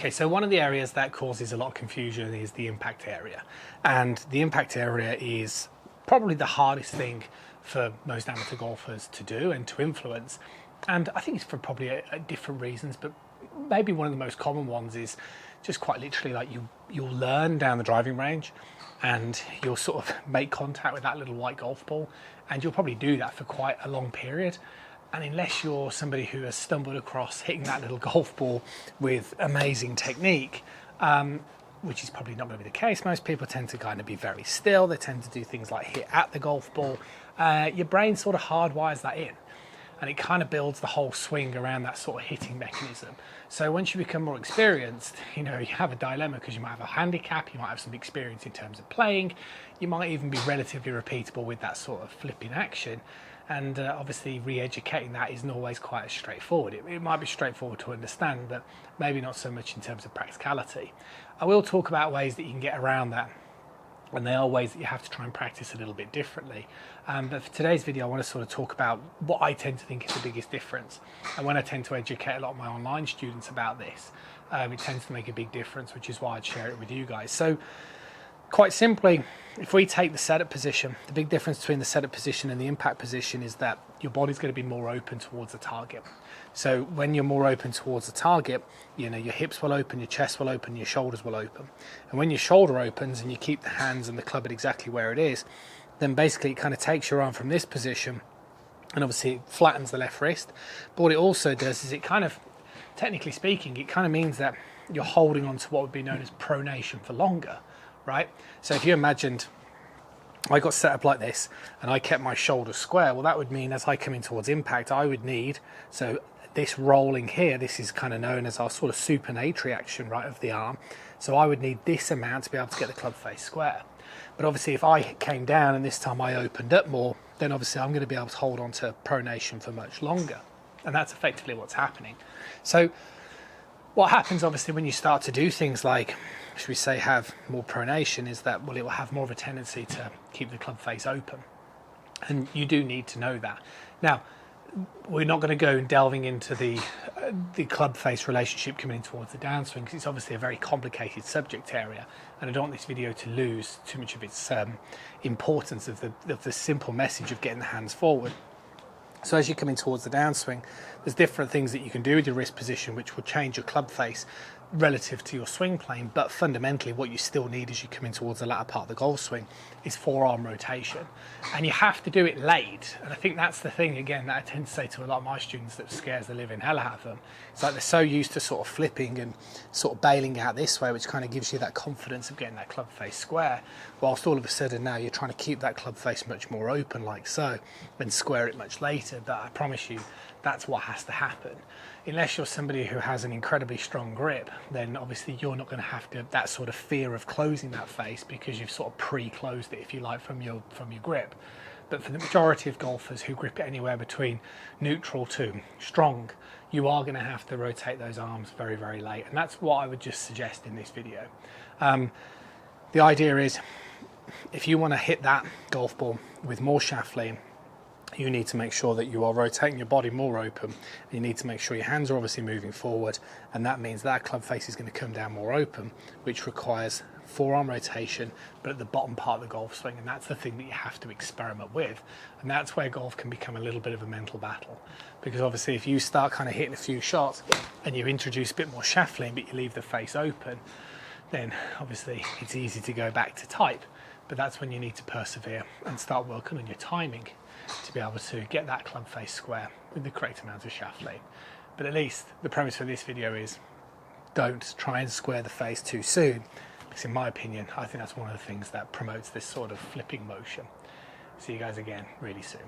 Okay, so one of the areas that causes a lot of confusion is the impact area. And the impact area is probably the hardest thing for most amateur golfers to do and to influence. And I think it's for probably different reasons, but maybe one of the most common ones is just quite literally like you'll learn down the driving range and you'll sort of make contact with that little white golf ball, and you'll probably do that for quite a long period. And unless you're somebody who has stumbled across hitting that little golf ball with amazing technique, which is probably not going to be the case, most people tend to kind of be very still. They tend to do things like hit at the golf ball. Your brain sort of hardwires that in, and it kind of builds the whole swing around that sort of hitting mechanism. So once you become more experienced, you have a dilemma, because you might have a handicap, you might have some experience in terms of playing, you might even be relatively repeatable with that sort of flipping action. And obviously re-educating that isn't always quite as straightforward. It might be straightforward to understand, but maybe not so much in terms of practicality. I will talk about ways that you can get around that, and there are ways that you have to try and practice a little bit differently. But for today's video, I want to sort of talk about what I tend to think is the biggest difference. And when I tend to educate a lot of my online students about this, it tends to make a big difference, which is why I'd share it with you guys. So quite simply, if we take the setup position, the big difference between the setup position and the impact position is that your body's going to be more open towards the target. So when you're more open towards the target, your hips will open, your chest will open, your shoulders will open. And when your shoulder opens and you keep the hands and the club at exactly where it is, then basically it kind of takes your arm from this position, and obviously it flattens the left wrist. But what it also does is it kind of, technically speaking, it kind of means that you're holding on to what would be known as pronation for longer. Right? So if you imagined I got set up like this and I kept my shoulders square, well, that would mean as I come in towards impact, I would need, so this rolling here, this is kind of known as our sort of supinatory action, right, of the arm. So I would need this amount to be able to get the club face square. But obviously if I came down and this time I opened up more, then obviously I'm going to be able to hold on to pronation for much longer. And that's effectively what's happening. So what happens obviously when you start to do things like, should we say, have more pronation, is that, well, it will have more of a tendency to keep the club face open. And you do need to know that. Now, we're not going to go delving into the club face relationship coming in towards the downswing, because it's obviously a very complicated subject area, and I don't want this video to lose too much of its importance of the simple message of getting the hands forward. So as you come in towards the downswing, there's different things that you can do with your wrist position which will change your club face relative to your swing plane, but fundamentally what you still need as you come in towards the latter part of the golf swing is forearm rotation, and you have to do it late. And I think that's the thing, again, that I tend to say to a lot of my students that scares the living hell out of them. It's like they're so used to sort of flipping and sort of bailing out this way, which kind of gives you that confidence of getting that club face square, whilst all of a sudden now you're trying to keep that club face much more open like so, and square it much later. But I promise you that's what has to happen. Unless you're somebody who has an incredibly strong grip, then obviously you're not going to have that sort of fear of closing that face, because you've sort of pre-closed it, if you like, from your grip. But for the majority of golfers who grip it anywhere between neutral to strong, you are going to have to rotate those arms very, very late. And that's what I would just suggest in this video. The idea is, if you want to hit that golf ball with more shaft lean, you need to make sure that you are rotating your body more open. You need to make sure your hands are obviously moving forward, and that means that club face is going to come down more open, which requires forearm rotation, but at the bottom part of the golf swing. And that's the thing that you have to experiment with, and that's where golf can become a little bit of a mental battle, because obviously if you start kind of hitting a few shots and you introduce a bit more shaft lean but you leave the face open, then obviously it's easy to go back to type. But that's when you need to persevere and start working on your timing to be able to get that club face square with the correct amount of shaft lean. But at least the premise for this video is, don't try and square the face too soon, because in my opinion, I think that's one of the things that promotes this sort of flipping motion. See you guys again really soon.